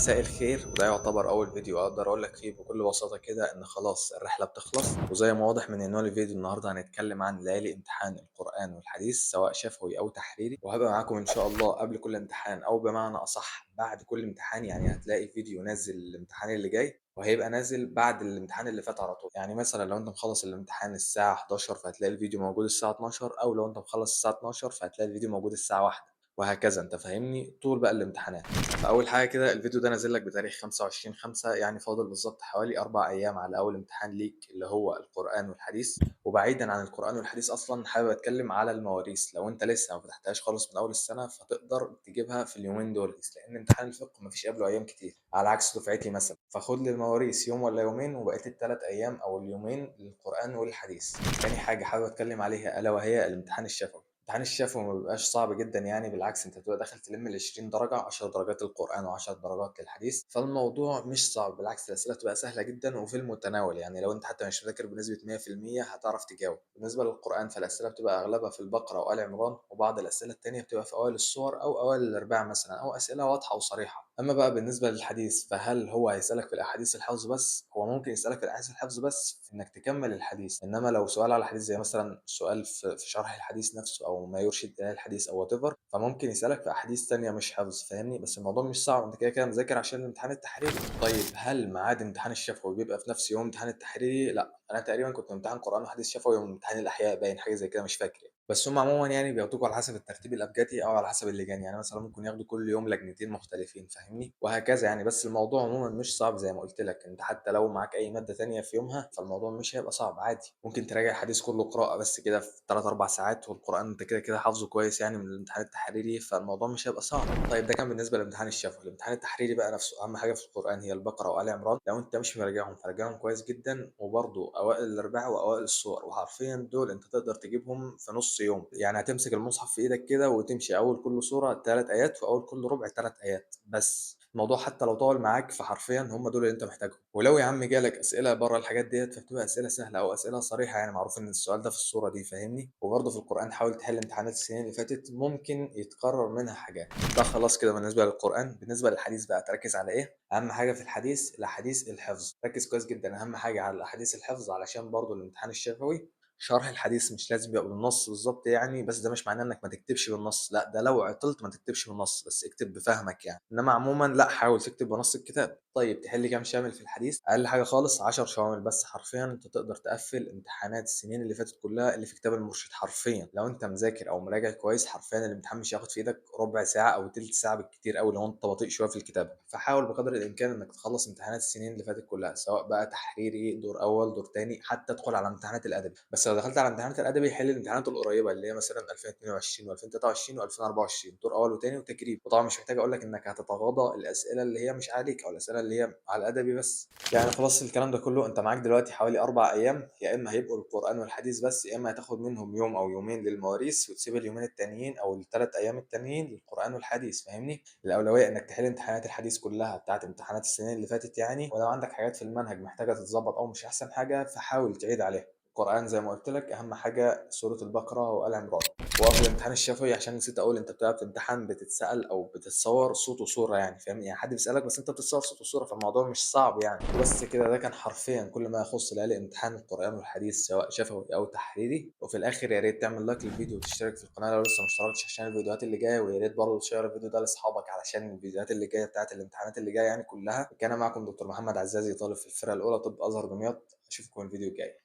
مساء الخير، وده يعتبر أول فيديو أقدر أقول لك فيه بكل بساطة كده إن خلاص الرحلة بتخلص، وزي ما واضح من عنوان الفيديو النهاردة هنتكلم عن ليالي امتحان القرآن والحديث سواء شفوي أو تحريري، وهبقى معاكم إن شاء الله قبل كل امتحان أو بمعنى أصح بعد كل امتحان. يعني هتلاقي فيديو نازل الامتحان اللي جاي وهيبقى نازل بعد الامتحان اللي فات على طول. يعني مثلا لو انت مخلص الامتحان الساعة 11 فهتلاقي الفيديو موجود الساعة 12، او لو انت مخلص الساعة 12 فهتلاقي الفيديو موجود الساعة 1، وهكذا. انت فاهمني؟ طول بقى الامتحانات. فأول حاجة كده الفيديو ده نازل لك بتاريخ 25/5، يعني فاضل بالظبط حوالي 4 أيام على أول امتحان ليك اللي هو القرآن والحديث. وبعيدا عن القرآن والحديث أصلا حابب أتكلم على المواريث. لو أنت لسه ما فتحتهاش خالص من أول السنة فتقدر تجيبها في اليومين دول، لأن امتحان الفقه مفيش قبله أيام كتير على عكس دفعتي مثلا. فخد لي المواريث يوم ولا يومين، وبقيت ال3 أيام أو اليومين للقرآن والحديث. تاني حاجة حابب أتكلم عليها ألا وهي الامتحان الشفوي. الامتحان الشفوي ما بيبقاش صعب جدا، يعني بالعكس انت بتبقى داخل تلم ال 20 درجه، 10 درجات للقران و10 درجات للحديث. فالموضوع مش صعب، بالعكس الاسئله بتبقى سهله جدا وفي المتناول. يعني لو انت حتى مش مذاكر بنسبه 100% هتعرف تجاوب. بالنسبه للقران فالاسئله بتبقى اغلبها في البقره وال عمران، وبعض الاسئله التانيه بتبقى في اوائل السور او اوائل الارباع مثلا، او اسئله واضحه وصريحه. اما بقى بالنسبه للحديث فهل هو هيسالك في الاحاديث الحفظ بس؟ هو ممكن يسالك في الاحاديث الحفظ بس في انك تكمل الحديث، انما لو سؤال على الحديث زي مثلا سؤال في شرح الحديث نفسه او ما يرشد الى الحديث او وات ايفر، فممكن يسالك في احاديث تانية مش حفظ. فاهمني؟ بس الموضوع مش صعب، انت كده كده مذاكر عشان الامتحان التحريري. طيب هل ميعاد امتحان الشفوي بيبقى في نفس يوم امتحان التحريري؟ لا، انا تقريبا كنت امتحان قران وحديث شفوي يوم امتحان الاحياء، باين حاجه زي كده مش فاكر يعني. بس هم عموما يعني بياخدوكوا على حسب الترتيب الابجدي او على حسب اللجان، يعني مثلا ممكن ياخدوا كل يوم لجنتين مختلفين، فاهمني؟ وهكذا يعني. بس الموضوع عموما مش صعب زي ما قلت لك، انت حتى لو معاك اي ماده تانية في يومها فالموضوع مش هيبقى صعب، عادي. ممكن تراجع الحديث كله قراءه بس كده في 3 4 ساعات، والقران انت كده كده حافظه كويس يعني من الامتحان التحريري، فالموضوع مش هيبقى صعب. طيب ده كان بالنسبه للامتحان الشفوي. الامتحان التحريري بقى نفسه اهم حاجه في القران هي البقره وال عمران. لو انت مش مراجعهم فراجعهم كويس جدا، وبرضه اوائل الارباع واوائل السور، وحرفيا دول انت تقدر تجيبهم في نص يوم. يعني هتمسك المصحف في ايدك كده وتمشي اول كل سوره 3 ايات واول كل ربع 3 ايات بس. الموضوع حتى لو طول معاك فحرفيا هم دول اللي انت محتاجهم. ولو يا عم جالك اسئله بره الحاجات ديت فبتبقى اسئله سهله او اسئله صريحه، يعني معروف ان السؤال ده في الصوره دي، فاهمني؟ وبرضه في القران حاول تحل امتحانات السنين اللي فاتت، ممكن يتكرر منها حاجات. ده خلاص كده بالنسبه للقران. بالنسبه للحديث بقى تركز على ايه؟ اهم حاجه في الحديث الاحاديث الحفظ، ركز كويس جدا اهم حاجه على الاحاديث الحفظ، علشان برضه الامتحان الشفوي شرح الحديث مش لازم يبقى بالنص بالظبط يعني. بس ده مش معناه انك ما تكتبش بالنص، لا، ده لو عطلت ما تكتبش بالنص بس اكتب بفهمك يعني، انما عموما لا، حاول تكتب بنص الكتاب. طيب تحل كام شامل في الحديث؟ اقل حاجه خالص 10 شوامل بس. حرفيا انت تقدر تقفل امتحانات السنين اللي فاتت كلها اللي في كتاب المرشد. حرفيا لو انت مذاكر او مراجع كويس حرفيا الامتحان مش هياخد في ايدك ربع ساعه او تلت ساعه بالكتير قوي لو انت بطيء شويه في الكتابه. فحاول بقدر الامكان انك تخلص امتحانات السنين اللي فاتت كلها، سواء بقى تحريري دور اول دور تاني، حتى ادخل على امتحانات الادبي. بس لو دخلت على امتحانات الادبي حل الامتحانات القريبه اللي هي مثلا 2022 و2023 و2024 دور اول وتاني وتجريب. وطبعا مش محتاج اقول لك انك هتتغاضى الاسئله اللي هي مش عليك او الاسئله اللي هي على الادبي بس. يعني خلاص الكلام ده كله انت معاك دلوقتي حوالي 4 ايام، يا اما هيبقوا القران والحديث بس، يا اما هتاخد منهم يوم او يومين للمواريث وتسيب اليومين التانيين او ال3 ايام التانيين للقران والحديث. فاهمني؟ الاولويه انك تحل امتحانات الحديث كلها بتاعت امتحانات السنين اللي فاتت يعني. ولو عندك حاجات في المنهج محتاجه تتظبط او مش احسن حاجه فحاول تعيد عليها. القرآن زي ما قلت لك أهم حاجة سورة البقرة وآل عمران. وقبل الامتحان الشفوي عشان نسيت أقول، أنت بتبقى بتمتحن بتتسأل أو بتتصور صوت وصورة، يعني فاهم؟ يعني حد بيسألك بس أنت بتتصور صوت وصورة، فالموضوع مش صعب يعني. وبس كده، ده كان حرفيا كل ما يخص ليالي امتحان القرآن والحديث سواء شفوي أو تحريري. وفي الآخر يا ريت تعمل لايك للفيديو وتشترك في القناة لو لسه مشتركتش عشان الفيديوهات اللي جاية، ويا ريت برضه تشير الفيديو ده لأصحابك علشان الفيديوهات اللي جاية بتاعت الامتحانات اللي جاية يعني كلها. كان معكم دكتور محمد عزازي، طالب في الفرقة الأولى طب أزهر دمياط. أشوفكم الفيديو الجاي.